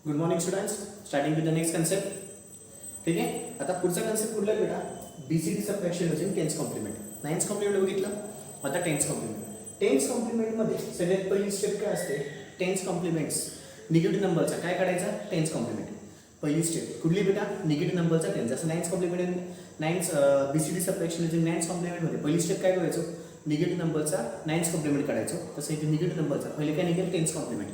Good morning students. Starting with the next concept. ठीक आहे. आता पुढचा कन्सेप्ट कुठला आहे बेटा? BCD subtraction using tens complement. Ninth complement बघितलं, आता टेन्स कॉम्प्लिमेंट. टेन्स कॉम्प्लिमेंटमध्ये सगळ्यात पहिली स्टेप काय असते? टेन्स कॉम्प्लिमेंट्स निगेटिव्ह नंबरचा काय काढायचा? Tense complement. पहिली स्टेप कुठली बेटा? निगेटिव्ह नंबरचा टेन्स. जसं ninth complement BCD subtraction using ninth कॉम्प्लिमेंटमध्ये पहिली स्टेप काय करायचो? निगेटिव्ह नंबरचा नाइन्थ कॉम्प्लिमेंट काढायचो. तसं इथे निगेटिव्ह नंबरचा पहिले काय निघेल? Tense complement.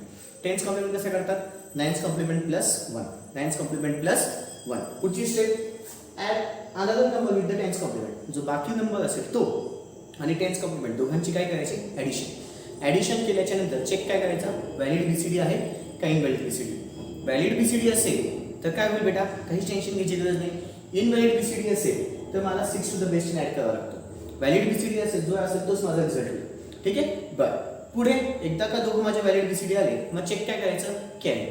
टेन्स कॉम्प्लिमेंट कसं करतात? Ninth complement plus 1. Ninth complement plus 1. पुढची step add another number with the tens complement. जो बाकी नंबर असेल तो आणि टेन्स कॉम्प्लिमेंट दोघांची काय करायची? ॲडिशन. ॲडिशन केल्याच्या नंतर चेक काय करायचा? व्हॅलिड बीसीडी आहे का इनव्हॅलिड बीसीडी. व्हॅलिड बीसीडी असेल तर काय होईल बेटा? काहीच टेन्शन घ्यायची गरज नाही. इनव्हॅलिड बीसीडी असेल तर मला 6 टू द बेस्ट ॲड करावा लागतो. व्हॅलिड बीसीडी असेल जो असेल तोच माझा रिझल्ट होईल. ठीक आहे. बरं, पुढे एकदा का दोघं माझे व्हॅलिड बीसीडी आले मग चेक काय करायचं? कॅरी.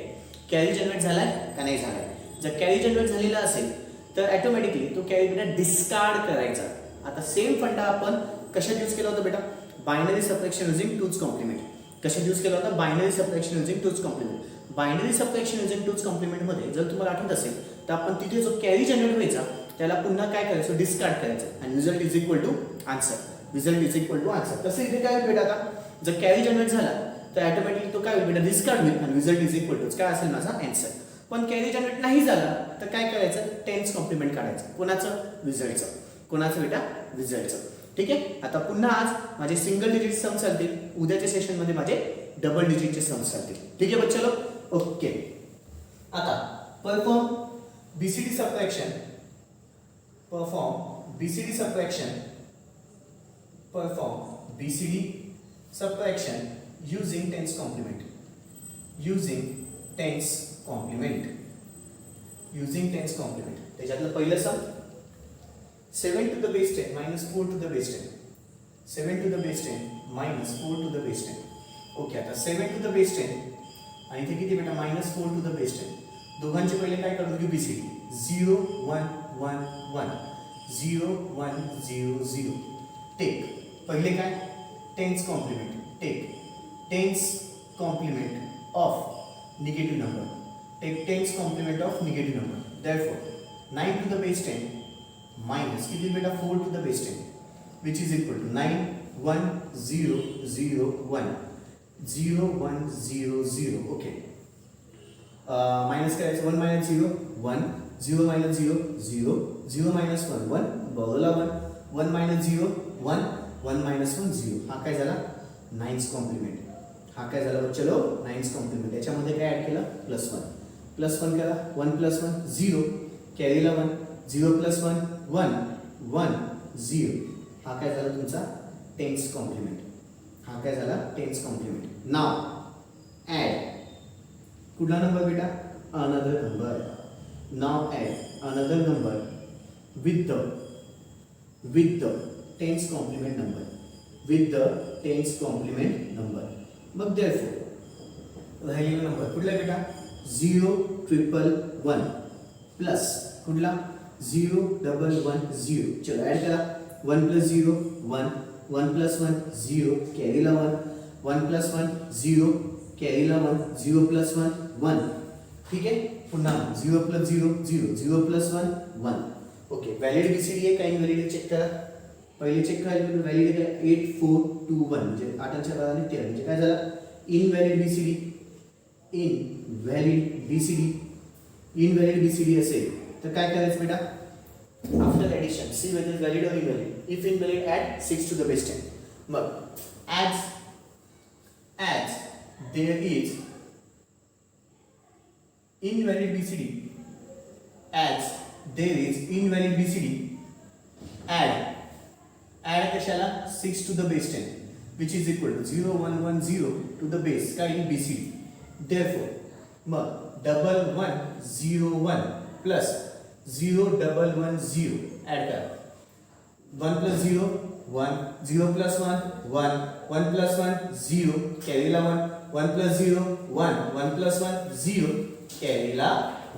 कॅरी जनरेट झालाय का नाही झालाय? जर कॅरी जनरेट झालेला असेल तर ऑटोमॅटिकली तो कॅरी बेटा डिस्कार्ड करायचा. आता सेम फंडा आपण कशात यूज केला होता बेटा? Binary subtraction using two's complement. कशात यूज केला होता? Binary subtraction using two's complement. Binary subtraction using two's कॉम्प्लिमेंटमध्ये जर तुम्हाला आठवत असेल तर आपण तिथे जो कॅरी जनरेट व्हायचा त्याला पुन्हा काय करायचं? डिस्कार्ड करायचं आणि result is equal to answer. Result is equal to answer. तसं इथे काय होईल बेटा? आता जर कॅरी जनरेट झाला तर ऑटोमॅटिकली तो काय होईल बेटा? डिस्कार्ड होईल आणि रिझल्ट इज इक्वल टू काय असेल माझा? आन्सर. पण कॅरी जनरेट नाही झाला तर काय करायचं? टेन्स कॉम्प्लिमेंट काढायचं. कोणाचं? रिझल्टचं. कोणाचं बेटा? रिझल्टचं. ठीक आहे. आता पुन्हा आज माझे सिंगल डिजिट सम चालतील, उद्याच्या सेशनमध्ये माझे डबल डिजिटचे सम चालतील. ठीक आहे बच्चो? ओके. आता perform BCD subtraction. Perform BCD subtraction. Perform BCD subtraction using tens complement. using tens complement. using tens complement. त्याच्यातलं पहिलं सम 7 to the base 10 minus 4 to the base 10. 7 to the base 10 minus 4 to the base 10. Okay. आता 7 to the base 10 आणि इथे किती बेटा? minus 4 to the base 10. दोघांचे पहिले काय काढून घेऊ? बीसीडी. 0 1 1 1 0 1 0 0. टेक पहिले काय? Tens complement. Take tens complement of negative number. Take tens complement of negative number. Therefore 9 to the base 10 minus किती बेटा? 4 to the base 10 which is equal to 9 1 0 0 1 0 1 0 0. Okay. Minus करायचं. 1 मायनस 0 1 0 मायनस 0 0 0 मायनस 1 1 बरोला 1 1 minus 0 1 1 minus 1 0. हा काय झाला? Ninth complement. हा काय झाला बच्चो? Ninth complement. याच्यामध्ये काय ॲड केलं? प्लस 1. प्लस 1 केला. 1 प्लस 1 0. कॅरीला 1 0 प्लस 1 1 1 0. हा काय झाला तुमचा? Tens complement. हा काय झाला? Tens complement. नाव ॲड कुठला नंबर बेटा? Another number. Now add another number with the tens complement number. with the tens complement number. मग therefore राहिलेला नंबर कुठला बेटा? 0 1 1 1 प्लस कुठला? 0 1 1 0. चलो ऍड करा. 1 प्लस 0 1 1 प्लस 1 0 कॅरीला 1 1 प्लस 1 0 कॅरीला 1 0 प्लस 1 1. ठीक आहे. पुन्हा 0 plus 0 0 0 plus 1 1. Okay. Valid BCD आहे का इनव्हॅलिड? चेक करा. पहिले चेक करायचं व्हॅलिड काय? 8 4 2 1 म्हणजे 8 आणि 4 आणि 13 म्हणजे काय झालं? Invalid BCD. Invalid BCD. Invalid BCD असेल तर काय करायचं बेटा? After addition see whether valid और invalid. If invalid add 6 to the base 10. मग as there is invalid BCD. As there is invalid BCD. Add कशाला? 6 to the base 10 which is equal to 0 1 1 0 to the base काय in BCD. therefore मग 1 1 0 1 plus 0 1 1 0 add करा. 1 plus 0 1 0 plus 1 1 1 plus 1 0 कॅरीला 1 1 plus 0 1 1 plus 1 0 कॅरीला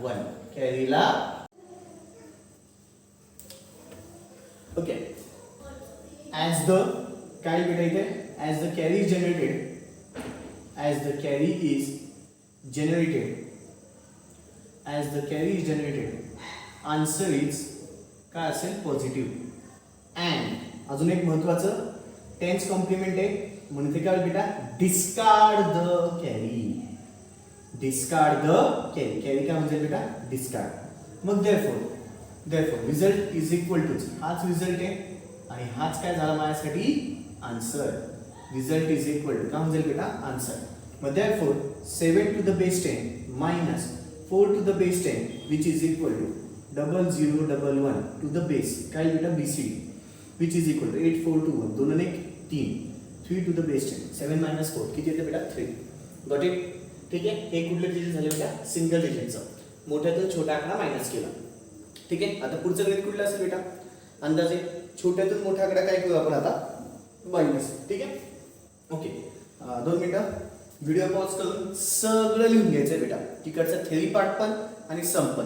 1 कॅरीला. Okay. as the काय बेटा इथे? as the carry is generated as the carry is generated answer is काय असेल पॉझिटिव्ह. अँड अजून एक महत्वाचं टेन्स कॉम्प्लिमेंट आहे म्हणून ते काय बेटा discard the carry. Discard the carry. Carry काय म्हणजे बेटा डिस्कार्ड. मग therefore result is equal to हाच रिझल्ट आहे आणि हाच काय झाला माझ्यासाठी answer. Result is equal to काय म्हणजे बेटा आन्सर. मग therefore 7 to the base 10 minus 4 to the base 10 which is equal to 0011 to the base काय बेटा BCD which is equal to 8421 2 आणि 1 3 3 to the base 10 7 minus 4 किती येते बेटा 3. Got it. ठीक आहे. हे कुठले डिजिट झाले बेटा सिंगल डिजिटचं. मोठ्यातून छोटा आकडा मायनस केला. ठीक आहे. आता पुढचं गणित कुठलं असेल बेटा अंदाजे छोट्यातून मोठा आकडा काय करू आपण आता मायनस. ठीक आहे. ओके 2 मिनिटं व्हिडिओ पॉज करून सगळं लिहून घ्यायचंय बेटा. तिकडचा थेरी पार्ट पण आणि सम पण.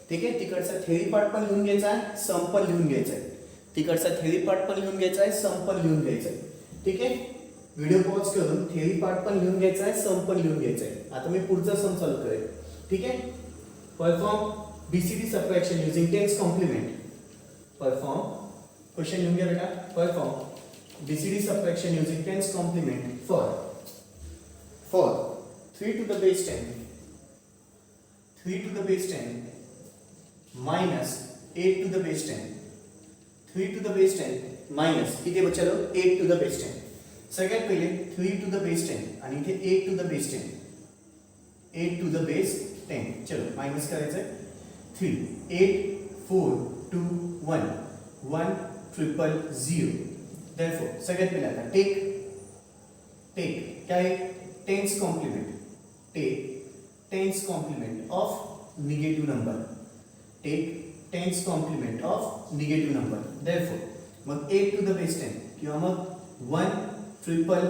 ठीक आहे. तिकडचा थेरी पार्ट पण लिहून घ्यायचा आहे सम पण लिहून घ्यायचा आहे. तिकडचा थेरी पार्ट पण लिहून घ्यायचा आहे सम पण लिहून घ्यायचा आहे. ठीक आहे. व्हिडिओ पॉज करून थेरी पार्ट पण लिहून घ्यायचा आहे सम पण लिहून घ्यायचा आहे. आता मी पुढचा सम चालू करेन. ठीक आहे. Perform BCD subtraction using tens complement. Perform question लिहून घ्या बेटा. Perform BCD subtraction using tens complement for 3 to the base 10 3 to the base 10 minus 8 to the base 10 3 to the base 10 minus किती बच्चा लो 8 to the base 10. सगळ्यात पहिले 3 to the base 10 आणि इथे 8 to the base 10 8 to the base 10. चलो minus करायचं 3 8 4 2 1 1 triple 0. Therefore सगळ्यात पहिले आता टेक काय tens complement. Take tens complement of negative number. Take tens complement of negative number. Therefore मग 8 टू द बेस 10 किंवा मग 1 ट्रिपल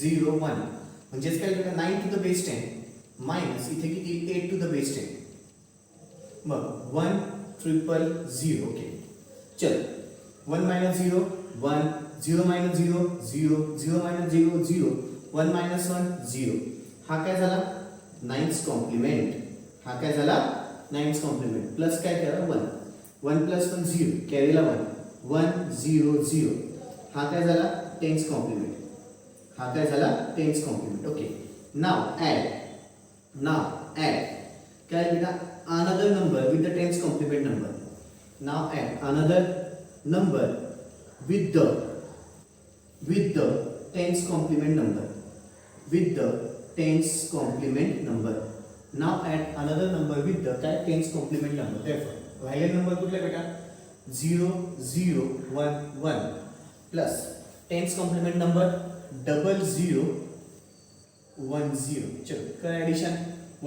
0 1 म्हणजेच काय बेटा 9 टू द बेस 10 मायनस इथे किती 8 टू द बेस 10 मग 1 ट्रिपल 0. ओके चल 1 minus 0 1 0 minus 0 0 0 minus 0 0 1 minus 1 0. हा काय झाला 9th कॉम्प्लिमेंट. हा काय झाला 9th कॉम्प्लिमेंट प्लस काय करा 1 1 plus 1 0 कॅरीला 1 1 0 0. हा काय झाला 10th कॉम्प्लिमेंट. हा काय झाला 10th कॉम्प्लिमेंट. ओके नाव ॲड काय बेटा another number with the 10th complement number. Now add another number with the 10th complement number. With the 10th complement number. Now add another number with the 10th complement number. Therefore violet number कुठला बेटा 0 0 1 1 plus 10th complement number 0 0 1 0. चलो काय addition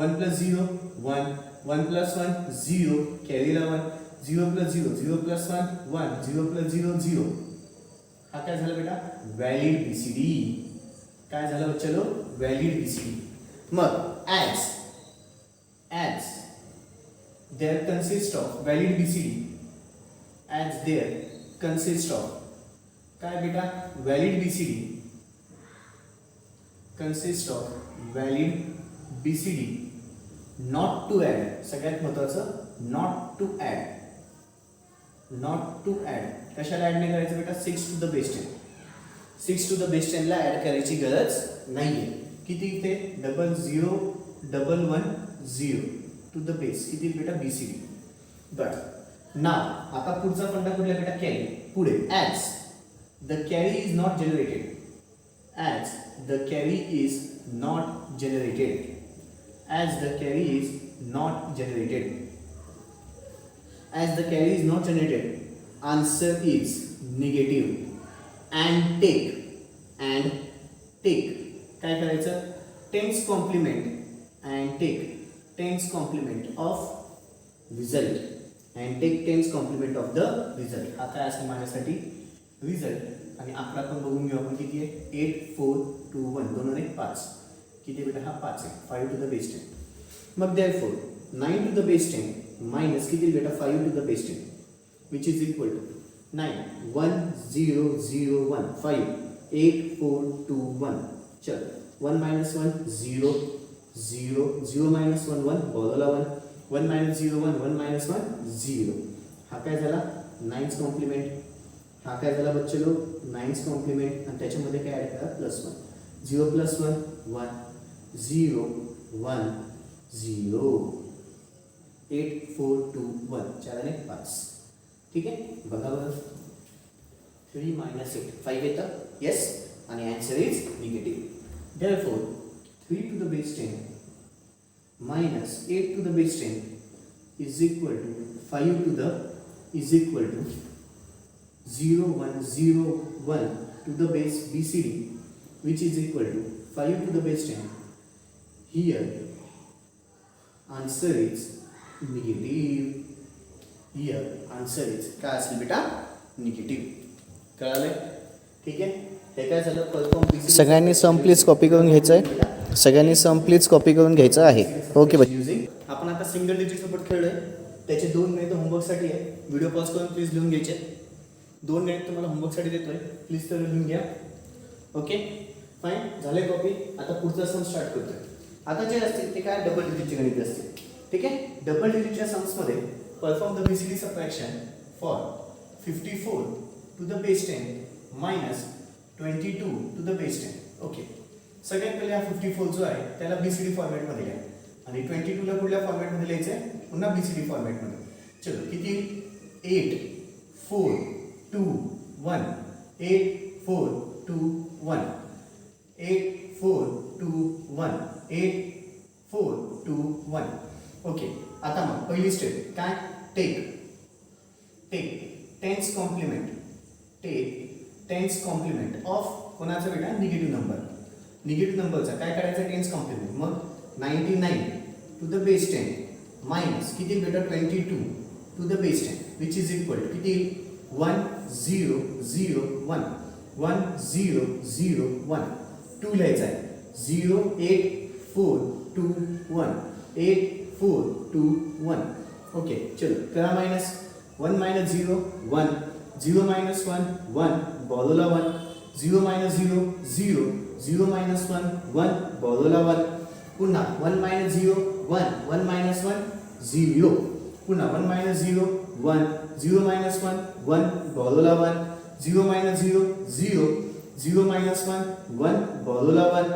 1 plus 0 1 1 plus 1 0 कॅरीला 1 0 plus 0 0 plus 1 1 0 plus 0 0. हा काय झालं बेटा valid BCD. काय झालं बच्चो व्हॅलिड बीसीडी. मग as there consist of valid BCD as there consist of काय बेटा valid BCD consist of valid BCD not to add. सगळ्यात महत्वाचं not to add. Not to add कशाला ॲड नाही करायचं बेटा 6 to the base 10. 6 to the base 10 ला add करायची गरज नाहीये. किती इथे 0 0 1 1 0 टू द बेस किती बेटा बीसीडी. बट नाव आता पुढचा फंडा कुठला बेटा कॅरी. पुढे as the carry is not generated. As the carry is not generated. As the carry is not generated. As the carry is not generated, answer is negative. And take काय करायचं 10th complement and take 10th complement of result and take 10th complement of the result. हा काय असेल माझ्यासाठी result आणि आकडा पण बघून घेऊ आपण किती आहे 8 4 2 1 2 आणि 5 किती बेटा हा 5 आहे 5 टू द बेस 10. मग therefore 9 to the base 10 minus किती बेटा 5 to the base 10 which is equal to 9 1 0 0 1 5 8 4 2 1. चल 1 minus 1 0 0 0 minus 1 1 बॉलला 1 1 minus 0 1 1 minus 1 0. हा काय झाला 9th कॉम्प्लिमेंट. हा काय झाला बच्चे लोग 9th कॉम्प्लिमेंट आणि त्याच्यामध्ये काय ॲड करा +1. 0 + 1 1 0 1 0. 8 4 2 1 4 आणि 5. ठीक आहे बघा बरं 3 minus 8 5 येतं येस आणि answer is negative. Therefore 3 to the base 10 minus 8 to the base 10 is equal to 5 to the is equal to 0 1 0 1 to the base BCD, which is equal to 5 to the base 10. Here answer is negative. Here answer is काय असेल बेटा negative. कळालंय ठीक आहे. हे काय झालं perform BCD. सगळ्यांनी सम please copy करून घ्यायचं आहे. सगळ्यांनी सम प्लीज कॉपी करून घ्यायचं आहे. ओके बच्चे. युजिंग आपण आता सिंगल डिजिट सोबत खेळलोय. त्याचे 2 गणित होमवर्कसाठी आहे. व्हिडिओ पॉज करून प्लीज लिहून घ्यायचे. 2 गणित तुम्हाला होमवर्कसाठी देतोय प्लीज तर लिहून घ्या. ओके फाईन झाले कॉपी. आता पुढचा सम स्टार्ट करतोय. आता जे असतील ते काय डबल डिजिटचे गणित असतील. ठीक आहे डबल डिजिटच्या सम्समध्ये perform the BCD subtraction for 54 to the base 10 minus 22 to the base 10. Okay सगळ्यात पहिले हा 54 जो आहे त्याला बीसीडी फॉर्मॅटमध्ये लिहा आणि 22 ला कुठल्या फॉर्मॅटमध्ये लिहायचं आहे पुन्हा बीसीडी फॉर्मॅटमध्ये. चलो किती 8 4 2 1 8 4 2 1 8 4 2 1 8 4 2 1. ओके आता मग पहिली स्टेप काय take tens complement tens complement of कोणाचा बेटा निगेटिव्ह नंबरचा काय करायचं टेन्स कॉम्प्लिमेंट. मग 99 टू द बेस 10 मायनस किती बेटा 22 to the base 10 which is equal to किती 1 0 0 1 1 0 0 1 2 लिहायचं आहे 0 8 4 2 1 8 4 2 1. ओके चलो करा minus 1 minus 0 1 0 minus 1 1 बॉलोला 1 0 minus 0 0 0 minus 1 1 बॉलोला 1 पुन्हा 1 minus 0 1 1 minus 1 0 पुन्हा 1 minus 0 1 0 minus 1 1 बॉलोला 1 0 minus 0 0 0 minus 1 1 बॉलोला 1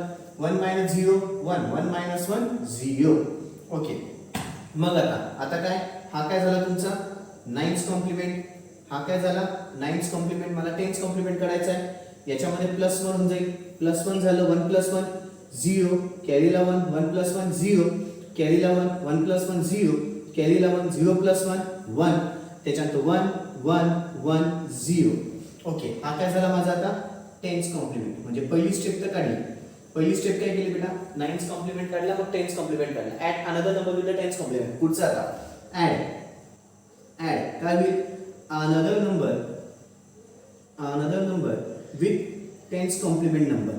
1 minus 0 1 1 minus 1 0. Okay मग आता काय हा काय झाला तुमचा 9th कॉम्प्लिमेंट. हा काय झाला 9th कॉम्प्लिमेंट. मला 10th कॉम्प्लिमेंट करायचा आहे याच्यामध्ये +1 होऊन जाईल +1 झालं 1 + 1 0 कॅरीला 1 1 + 1 0 कॅरीला 1 1 + 1 0 कॅरीला 1 0 + 1 1 त्याच्यानंतर 1 1 1 0. ओके हा काय झाला माझा आता 10th कॉम्प्लिमेंट. म्हणजे पहिली स्टेप तर काढली. पहिली स्टेप काय केली बेटा 9th कॉम्प्लिमेंट काढला मग 10th कॉम्प्लिमेंट काढला. Add another number with the 10th complement. पुढचा आता ॲड काय होईल another number with 10th complement number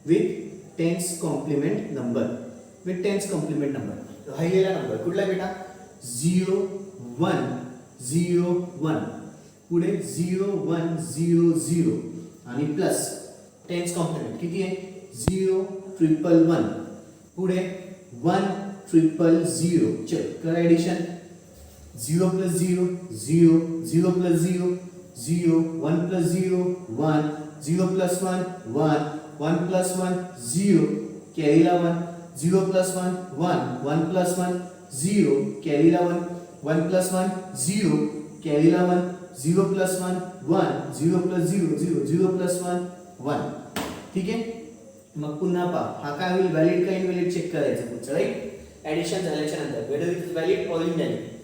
with 10th complement number. राहिलेला नंबर कुठला बेटा 0 1 0 1 पुढे 0 1 0 0 आणि प्लस 10th कॉम्प्लिमेंट किती आहे 0 1 1 पुढे 1 0 0. चल कर ॲडिशन 0 + 0 0 0 + 0 0 1 + 0 1 0 + 1 1 1 + 1 0 कॅरीला 1 0 + 1 1 1 + 1 0 कॅरीला 1 1 + 1 0 कॅरीला 1 0 + 1 1 0 + 0 0 0 + 1 1. ठीक आहे मग पुन्हा पहा हा काय होईल व्हॅलिड का इनव्हॅलिड चेक करायचं पुढचं राईट. ॲडिशन झाल्याच्या नंतर whether it is valid or invalid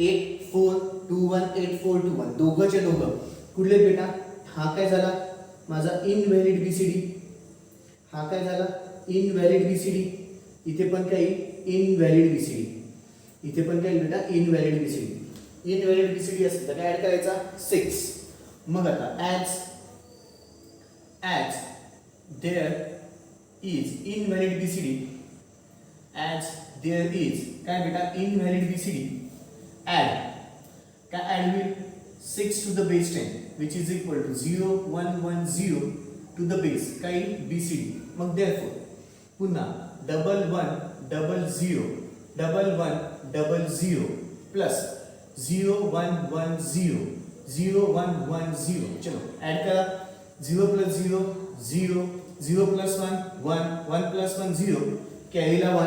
8 4 2 1 8 4 2 1 दोघंचे दोघं कुठले बेटा. हा काय झाला माझा इनव्हॅलिड बीसीडी. हा काय झाला इनव्हॅलिड बीसीडी. इथे पण काही इनव्हॅलिड बीसीडी. इथे पण काही बेटा इनव्हॅलिड बीसीडी. इनव्हॅलिड बीसीडी असेल तर काय ऍड करायचा 6. मग आता as there is invalid BCD as there is काय बेटा इनव्हॅलिड बीसीडी add काय add will 6 to the base 10 which is equal to 0 1 1 0 to the base काय BCD. मग therefore पुन्हा 1 1 0 0 1100 प्लस 0110 0110 चलो ऐड करा 0 plus 0 0 0 plus 1 1 1 plus 1 0 carry ला 1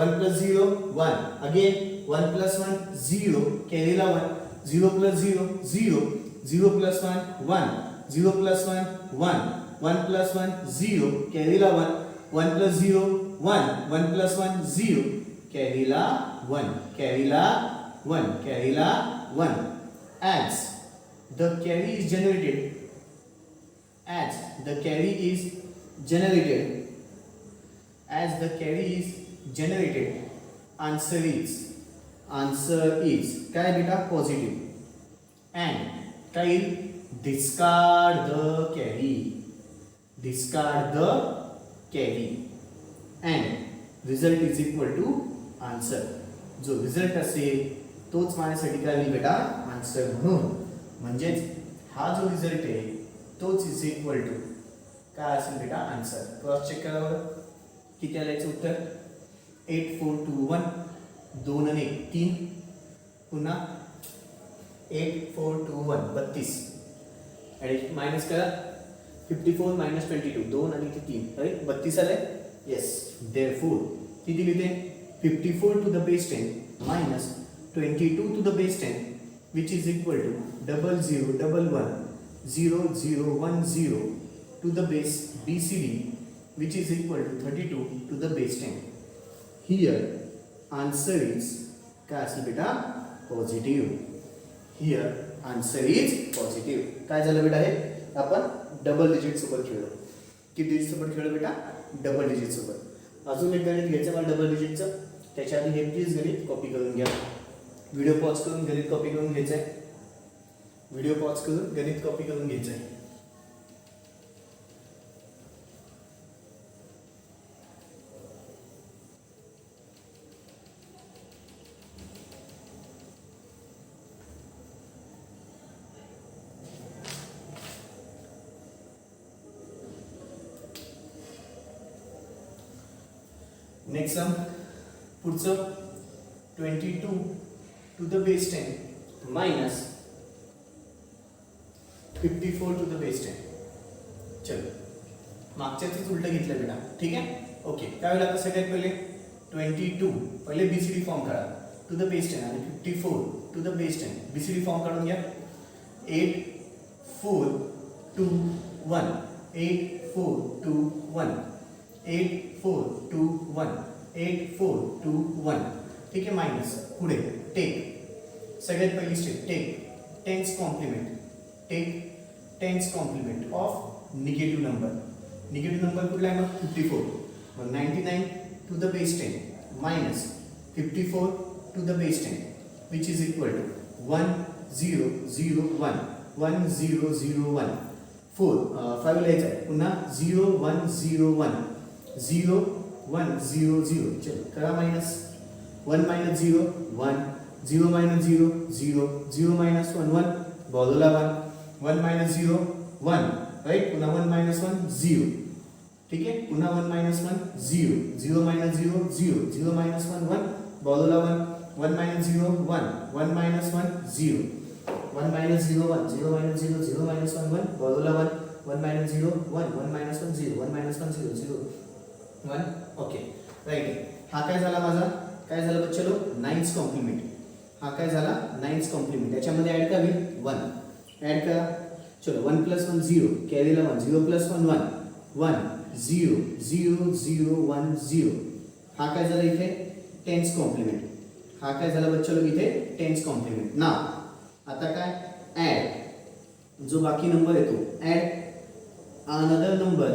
1 plus 0 1 again 1 plus 1 0 carry ला 1 0 plus 0 0 0 plus 1 1 0 plus 1 1 1 plus 1 0 carry ला 1 1 plus 0 1 1 plus 1 0 carry ला 1 carry ला 1 carry ला 1 as the carry is generated as the carry is generated answer is काय बेटा positive and काय discard the carry and result is equal to answer जो result असेल तोच माझ्यासाठी काय होईल बेटा आन्सर म्हणून म्हणजेच हा जो रिझल्ट आहे तोच इज इक्वल टू काय असेल बेटा आन्सर क्रॉस चेक करा बरं किती आलं याचं उत्तर 8421 2 आणि 1 3 पुन्हा 8421 32 मायनस करा 54 minus 22 2 आणि 3 राईट 32 आलंय येस देअरफॉर किती लिहिते 54 to the base 10 minus 22 to the base 10 which is equal to 0011 0010 to the base BCD which is equal to 32 to the base 10. Here answer is काय असेल बेटा positive. Here answer is positive. काय झालं बेटा हे आपण डबल डिजिट सोबत खेळलो. किती डिजिट सोबत खेळलो बेटा डबल डिजिट सोबत. अजून एक गणित घ्यायचं मला डबल डिजिटचं. त्याच्या आधी हे प्लीज गणित कॉपी करून घ्या. व्हिडिओ पॉज करून गणित कॉपी करून घ्यायचं आहे. व्हिडिओ पॉज करून गणित कॉपी करून घ्यायचं आहे. नेक्स्ट सम पुढचं 22 to the base 10 minus 54 to the base 10. चलो मागच्याच उलट घेतलं बेटा. ठीक आहे ओके. काय होईल आता सगळ्यात पहिले 22 पहिले बीसीडी फॉर्म काढा टू द बेस 10 आणि 54 to the base 10 BCD form काढून घ्या. 8 4 2 1 8 4 2 1 8 4 2 1 8 4 2 1. ठीक आहे मायनस पुढे टेक सगळ्यात पहिली step take tens complement of negative number. Negative number कुठला आहे मग 54 मग 99 to the base 10 minus 54 to the base 10 which is equal to 1001 1001 4 5 लिहायचं आहे पुन्हा 0101 0100. चलो करा मायनस 1 minus 0 1 0 minus 0 0 0 minus 1 1 बाजूला 1 1 minus 0 1 राइट पुन्हा 1 minus 1 0. ठीक आहे पुन्हा 1 minus 1 0 0 minus 0 0 0 minus 1 1 बाजूला 1 1 minus 0 1 1 minus 1 0 1 minus 0 1 0 minus 0 0 minus 1 1 बाजूला 1 1 minus 0 1 1 minus 1 0 1 minus 1 0 0 1 okay right. हा काय झाला माझा काय झालं बच्चलो 9th कॉम्प्लिमेंट. हा काय झाला 9th कॉम्प्लिमेंट. याच्यामध्ये ऍड का होईल 1 ऍड करा. चलो 1 plus 1 0 कॅरीला 1 0 plus 1 1 1 0 0 0 1 0. हा काय झाला इथे 10th कॉम्प्लिमेंट. हा काय झाला बच्चलो इथे 10th कॉम्प्लिमेंट. ना आता काय ऍड जो बाकी नंबर येतो ऍड अनदर नंबर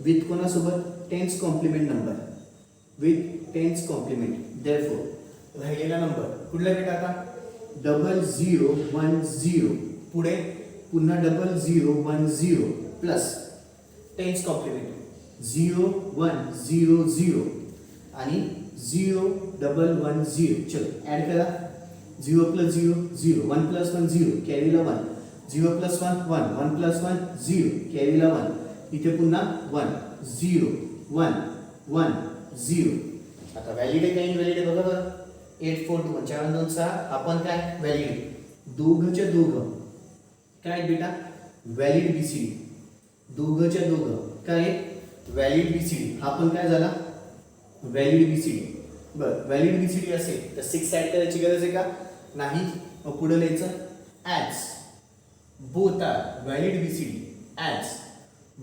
विथ कोणासोबत 10th complement number with 10th complement. therefore राहिलेला नंबर कुठला बेटा आता 0010 पुढे पुन्हा 0010 प्लस 10th कॉम्प्लिमेंट 0100 आणि 0110. चलो ऍड करा 0 plus 0 0 1 plus 1 0 कॅरीला 1 0 plus 1 1 1 plus 1 0 कॅरीला 1 इथे पुन्हा 1 0 1 1 0. आता व्हॅलिड आहे का इनव्हॅलिड आहे बघा बरं. 8 4 2 4 2 6 आपण काय व्हॅलिड दोघंच्या दोघं काय बेटा व्हॅलिड बीसीडी दोघंच्या दोघं काय व्हॅलिड बीसीडी हा पण काय झाला व्हॅलिड बीसीडी. बरं व्हॅलिड बीसीडी असेल तर 6 ऍड करायची गरज आहे का नाही. मग पुढे लिहायचं as both are valid BCD as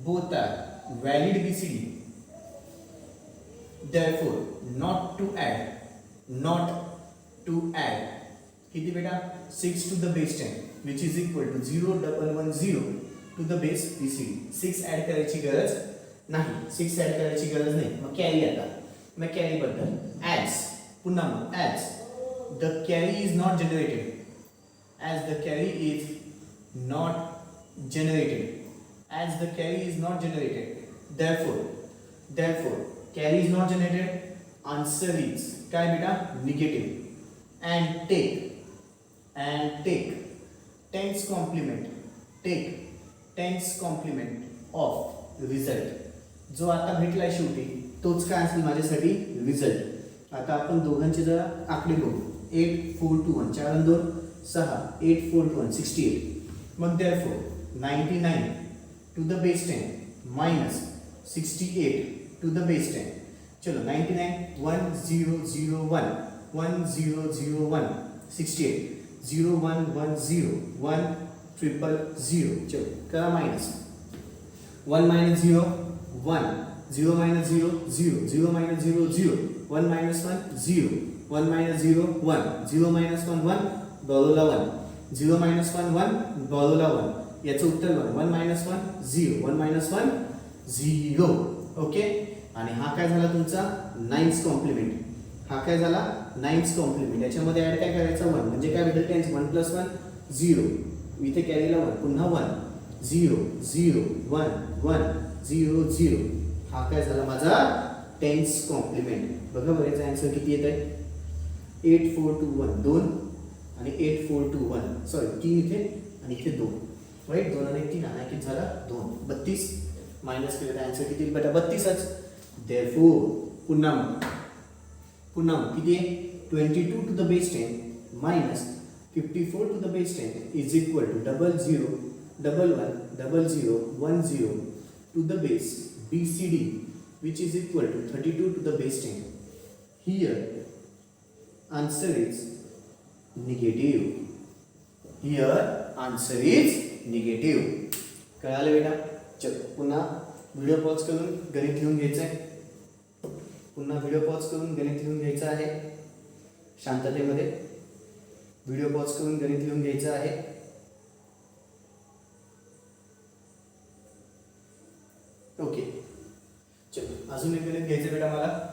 both are valid BCD therefore not to add किती बेटा 6 to the base 10 which is equal to 0 1 1 0 to the base BCD. 6 add करायची गरज नाही 6 ऍड करायची गरज नाही. मग कॅरी आता मग कॅरी बद्दल ॲज पुन्हा मग as the carry is not generated as the carry is not generated as the carry is not generated therefore carry is not generated answer is काय बेटा negative and take tens complement of result जो आता भेटलाय शेवटी तोच काय असेल माझ्यासाठी result. आता आपण दोघांचे जरा आकडे बघू. 8 4 2 1 4 2 6 8 4 2 1 68. मग therefore 99 to the base 10 minus 68 to the base 10. चलो 99 1 0 0 1 1 0 0 1 68 0 1 1 0 1 triple 0. चलो करा minus 1 minus 0 1 0 minus 0 0 0 minus 0 0 1 minus 1 0 1 minus 0 1 0 minus 1 1 बरोला 1 0 minus 1 1 बरोला 1 याचं उत्तर 1 1 minus 1 0 1 minus 1 0. ओके आणि हा काय झाला तुमचा 9th कॉम्प्लिमेंट. हा काय झाला 9th कॉम्प्लिमेंट. याच्यामध्ये ऍड काय करायचा 1 म्हणजे काय भेटेल 10 1 + 1 0 इथे कॅरीला 1 पुन्हा 1 0 0 1 1 0 0. हा काय झाला माझा 10th कॉम्प्लिमेंट. बघा बरं याचा आन्सर किती येत आहे 8 4 2 1 2 आणि 8 4 2 1 सॉरी 3 इथे आणि इथे 2 राईट 2 आणि 3 आणि किती झाला 2 32 मायनस केलं तर आन्सर किती बेटा 32च. therefore पुन्हा किती आहे 22 to the base 10 minus 54 to the base 10 is equal to 00 11 00 10 to the base BCD which is equal to 32 to the base 10. Here answer is negative. Here answer is negative. कळालं बेटा. चल पुन्हा video pause करून गणित लिहून घ्यायचं आहे. पुन्हा व्हिडिओ पॉज करून गणित लिहून घ्यायचं आहे. शांततेमध्ये व्हिडिओ पॉज करून गणित लिहून घ्यायचं आहे. ओके चल अजून एक गणित घ्यायचं बेटा मला.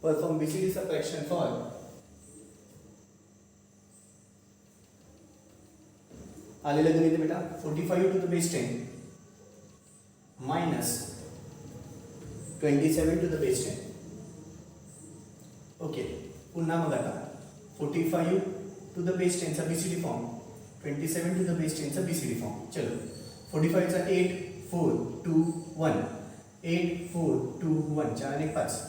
Perform BCD subtraction for आलेलं गणित बेटा 45 to the base 10 minus 27 to the base 10. Okay पुन्हा मग आता 45 to the base 10 चा BCD form 27 to the base 10 चा BCD फॉर्म. चलो 45 चा 8 4 2 1 8 4 2 1 4 आणि 5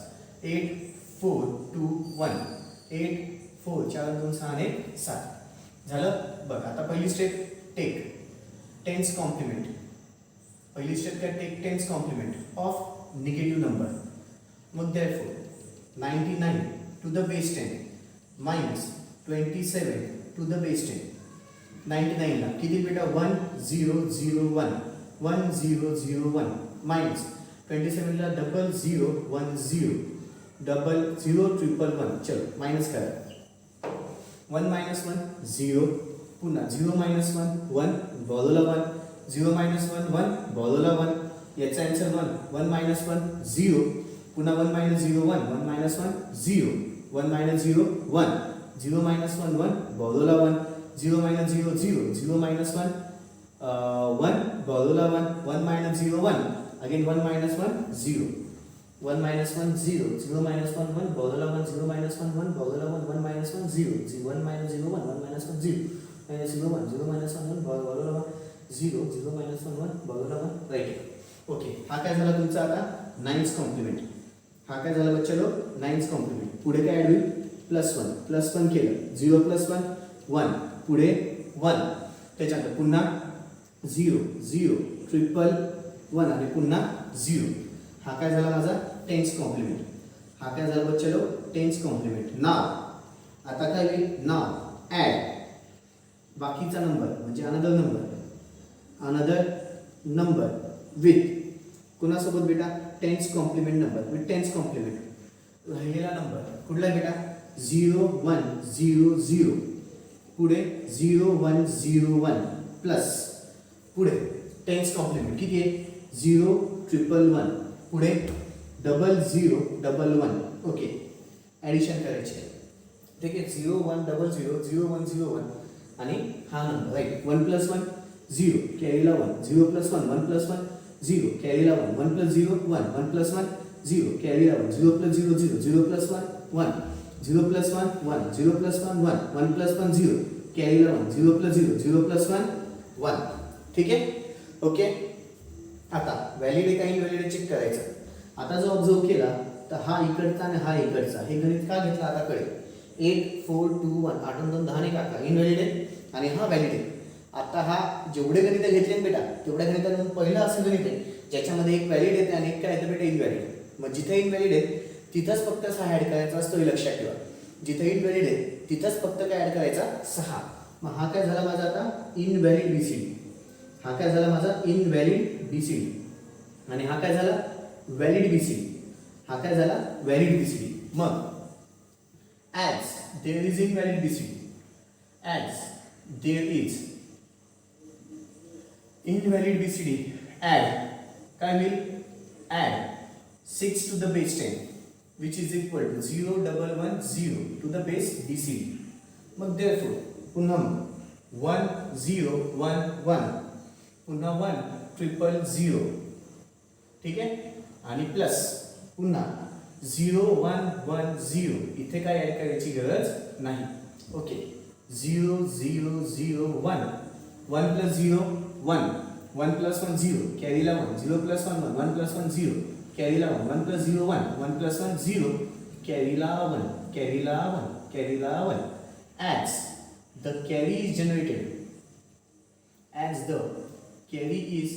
8 4 2 1 8 4 4 2 6 आणि 7 झालं. बघ आता पहिली स्टेप टेक टेन्स कॉम्प्लिमेंट. पहिली स्टेप काय take tens complement of negative number. मग therefore 99 to the base 10 minus 27 to the base 10. 99 ला किती बेटा 1 0 0 1 1 0 0 1 minus 27 ला 00 10 00 ट्रिपल 1. चलो माइनस करा 1 minus 1 0 पुन्हा 0 minus 1 1 बॉलोला 1 0 minus 1 1 बॉलोला 1 याचा आन्सर 1 1 minus 1 0 पुन्हा 1 minus 0 1 1 minus 1 0 1 minus 0 1 0 minus 1 1 बॉलोला 1 0 minus 0 0 0 minus 1 1 बॉलोला बाजूला 1 minus 0 1 again 1 minus 1 0 1 minus 1 0 0 minus 1 1 बाजूला 1 0 minus 1 1 बाजूला 1 1 minus 1 0 1 minus 0 1 1 minus 1 0 minus 0 1 0 minus 1 1 बाजूला 1 0 0 minus 1 1 बाजूला 1 राईट ओके हा काय झाला तुमचा आता 9th कॉम्प्लिमेंट हा काय झाला बच्चा लो 9th कॉम्प्लिमेंट पुढे काय ऍड होईल +1 केलं 0 + 1 1 पुढे 1 त्याच्यानंतर पुन्हा 0 0 ट्रिपल 1 आणि पुन्हा 0 हा काय झाला माझा 10th कॉम्प्लिमेंट हा काय झाला बच्चा लो 10th कॉम्प्लिमेंट नाव आता काय होईल नाव ऍड बाकीचा नंबर म्हणजे अनदर नंबर विथ कोणासोबत बेटा 10th complement number with 10th complement राहिलेला नंबर कुठला बेटा 0 1 0 0 पुढे 0 1 0 1 प्लस पुढे 10th कॉम्प्लिमेंट किती आहे 0 ट्रिपल 1 पुढे 00 11 ओके ॲडिशन करायची आहे ठीक आहे 0 1 0 0 0 1 0 1 आणि हा नंबर राईट 1 + 1 0 कॅरीला 1 0 + 1 1 + 1 0 कॅरीला 1 1 + 0 1 1 + 1 0 कॅरीला 1 0 + 0 0 0 + 1 1 0 + 1 1 0 + 1 1 1 + 1 0 कॅरीला 1 0 + 0 0 + 1 1 ठीक आहे ओके आता व्हॅलिडेट आणि इनव्हॅलिडेट चेक करायचं आता जो ऑब्झर्व केला तर हा इकडचा आणि हा इकडचा हे गणित का घेतला आता कळेल 8 4 2 1 8 2 10 ने काका इनव्हॅलिडेट आणि हा व्हॅलिडेट आता हा जेवढे गणित घेतले बेटा तेवढ्या गणितातून पहिलं असं गणित आहे ज्याच्यामध्ये एक व्हॅलिड येते आणि एक काय येतं बेटा इनव्हॅलिड मग जिथे इनव्हॅलिड आहे तिथंच फक्त 6 ऍड करायचा असतो हे लक्षात ठेवा जिथे इनव्हॅलिड आहे तिथंच फक्त काय ऍड करायचा 6 मग हा काय झाला माझा आता इनव्हॅलिड बीसीडी हा काय झाला माझा इनव्हॅलिड बीसीडी आणि हा काय झाला व्हॅलिड बीसीडी हा काय झाला व्हॅलिड बीसीडी मग as there is invalid BCD as there is invalid BCD add काय होईल add 6 to the base 10 which is equal to 0 1 1 0 to the base BCD मग therefore पुन्हा 1 0 1 1 पुन्हा 1 ट्रिपल 0 ठीक आहे आणि प्लस पुन्हा 0 1 1 0 इथे काय ऍड करायची गरज नाही ओके 0 0 0 1 1 + 0 1 1 + 1 0 कॅरीला 1 0 + 1 1 1 + 1 0 कॅरीला 1 1 + 0 1 1 + 1 0 कॅरीला 1 कॅरीला 1 कॅरीला 1 as the carry is generated as the carry is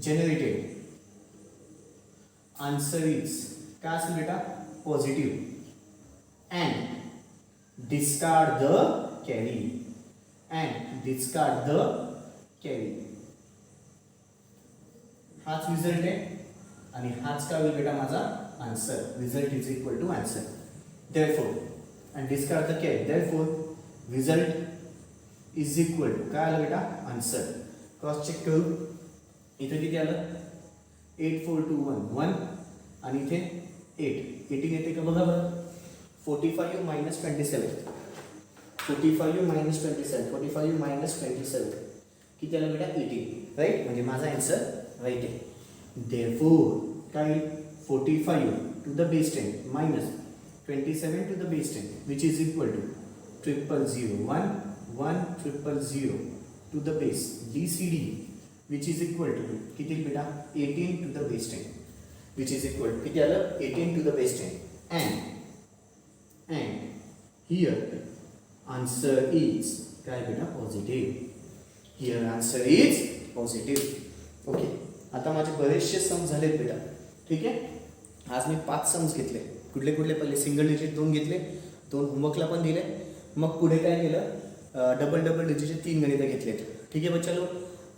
generated answer is क्या असेल बेटा positive and discard the carry हाच रिझल्ट आहे आणि हाच काय होईल बेटा माझा answer result is equal to answer therefore and discard the carry therefore result is equal to काय आलं बेटा आन्सर क्रॉस चेक करू इथे किती आलं 8 4 2 1 1 आणि इथे 8 18 येते का बघा बरं 45 - 27 45 - 27 45 - 27 किती आलं बेटा 18 राईट म्हणजे माझा आन्सर राईट आहे देअरफॉर काय 45 to the base 10 minus 27 to the base 10 which is equal to 001 1 000 to the base BCD which is equal to किती बेटा 18 to the base 10 which is equal to किती आलं 18 to the base 10 and here answer is काय बेटा positive here answer is positive okay आता माझे बरेचसे sums झालेत बेटा ठीक आहे आज मी 5 सम्स घेतले कुठले कुठले पहिले सिंगल डिजिट 2 घेतले 2 होमवर्कला पण दिले मग पुढे काय केलं डबल डिजिटचे 3 गणितं घेतलेत ठीक आहे बच्चा लोक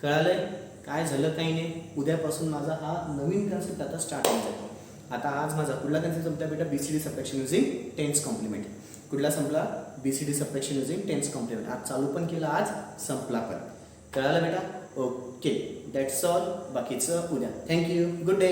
कळालंय काय झालं काही नाही उद्यापासून माझा हा नवीन कन्सेप्ट आता स्टार्ट होत आहे आता आज माझा कुठला कन्सेप्ट संपला बेटा BCD subtraction using 10th complement कुठला संपला BCD subtraction using 10th complement आज चालू पण केला आज संपला पण कळालं बेटा ओके दॅट्स ऑल बाकीचं उद्या थँक्यू गुड डे